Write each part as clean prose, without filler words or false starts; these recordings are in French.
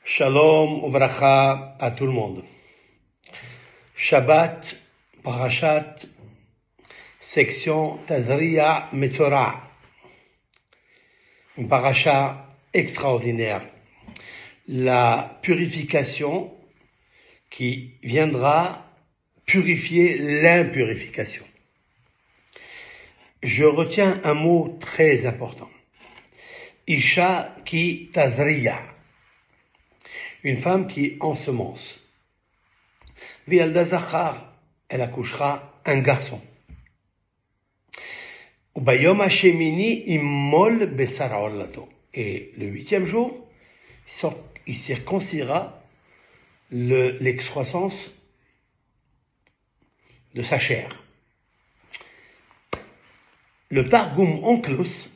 Shalom uvracha à tout le monde. Shabbat, Parashat, section Tazria Metzora. Une paracha extraordinaire. La purification qui viendra purifier l'impurification. Je retiens un mot très important. Isha ki tazria. Une femme qui ensemence. Vialda zachar, elle accouchera un garçon. Ubayom hashemini immol besar olato. Et le 8e jour, il circoncira l'excroissance de sa chair. Le Targum Onkelos,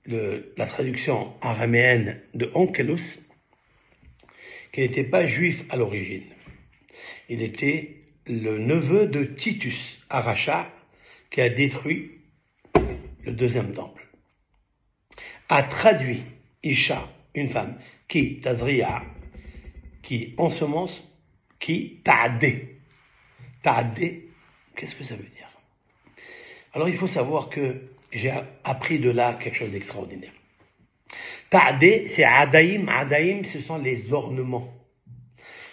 la traduction araméenne de Onkelos, qui n'était pas juif à l'origine. Il était le neveu de Titus Aracha, qui a détruit le 2e temple. A traduit Isha, une femme, qui tazria, qui ensemence, qui ta'adé. Ta'adé, qu'est-ce que ça veut dire? Alors il faut savoir que j'ai appris de là quelque chose d'extraordinaire. Ta'adé, c'est adaïm. Adaïm, ce sont les ornements,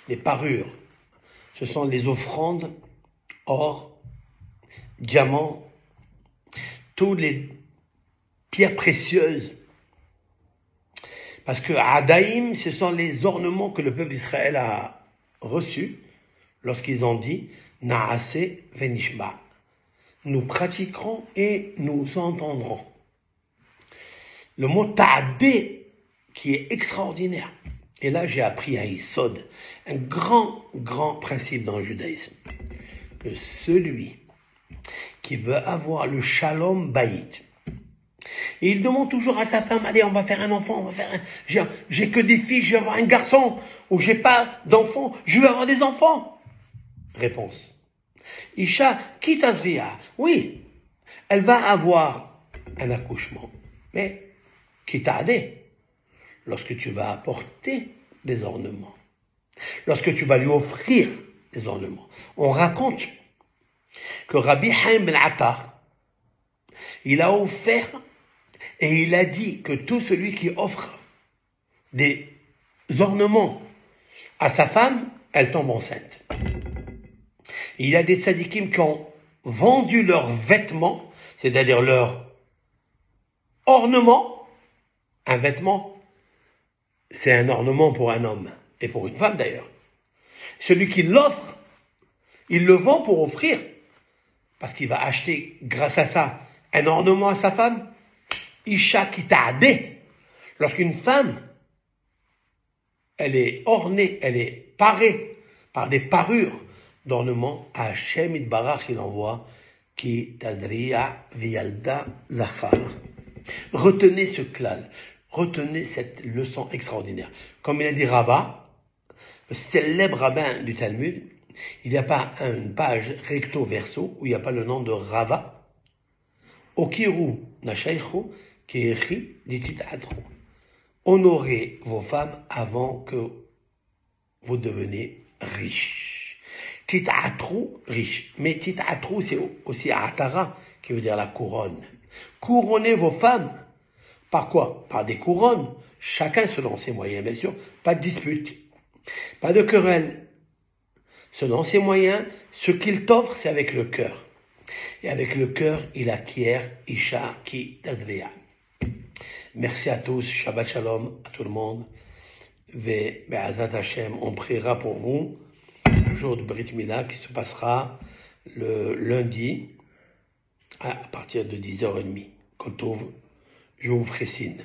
les parures. Ce sont les offrandes, or, diamants, toutes les pierres précieuses. Parce que adaïm, ce sont les ornements que le peuple d'Israël a reçus lorsqu'ils ont dit Naase venishma. Nous pratiquerons et nous entendrons. Le mot ta'adé, qui est extraordinaire. Et là, j'ai appris à Yisod, un grand principe dans le judaïsme. Que celui qui veut avoir le shalom bayit, et il demande toujours à sa femme, allez, on va faire un enfant, j'ai que des filles, je vais avoir un garçon, ou j'ai pas d'enfant, je vais avoir des enfants. Réponse. Isha kitazria. Oui, elle va avoir un accouchement, mais kitadé, lorsque tu vas apporter des ornements, lorsque tu vas lui offrir des ornements. On raconte que Rabbi Haim ben Attar, il a offert et il a dit que tout celui qui offre des ornements à sa femme, elle tombe enceinte. Il y a des tzadikim qui ont vendu leurs vêtements, c'est-à-dire leurs ornements. Un vêtement, c'est un ornement pour un homme, et pour une femme d'ailleurs. Celui qui l'offre, il le vend pour offrir, parce qu'il va acheter, grâce à ça, un ornement à sa femme. Isha kita'adé. Lorsqu'une femme, elle est ornée, elle est parée par des parures d'ornements, à Hashem Itbarach, il envoie ki tazria vialda zachar. Retenez ce klal, retenez cette leçon extraordinaire. Comme il a dit Rava, le célèbre rabbin du Talmud, il n'y a pas une page recto verso où il n'y a pas le nom de Rava. Okiru nashaïchu keechi ditit atru. Honorez vos femmes avant que vous deveniez riches. Tit'atru, riche. Mais tit'atru, c'est aussi atara, qui veut dire la couronne. Couronnez vos femmes. Par quoi? Par des couronnes. Chacun selon ses moyens, bien sûr. Pas de dispute. Pas de querelle. Selon ses moyens, ce qu'il t'offre, c'est avec le cœur. Et avec le cœur, il acquiert Isha ki tazria. Merci à tous. Shabbat shalom à tout le monde. Ve be'azat Hashem, on priera pour vous. Le jour de Brit Mila qui se passera le lundi à partir de 10h30. Kotov, je vous ferai signe.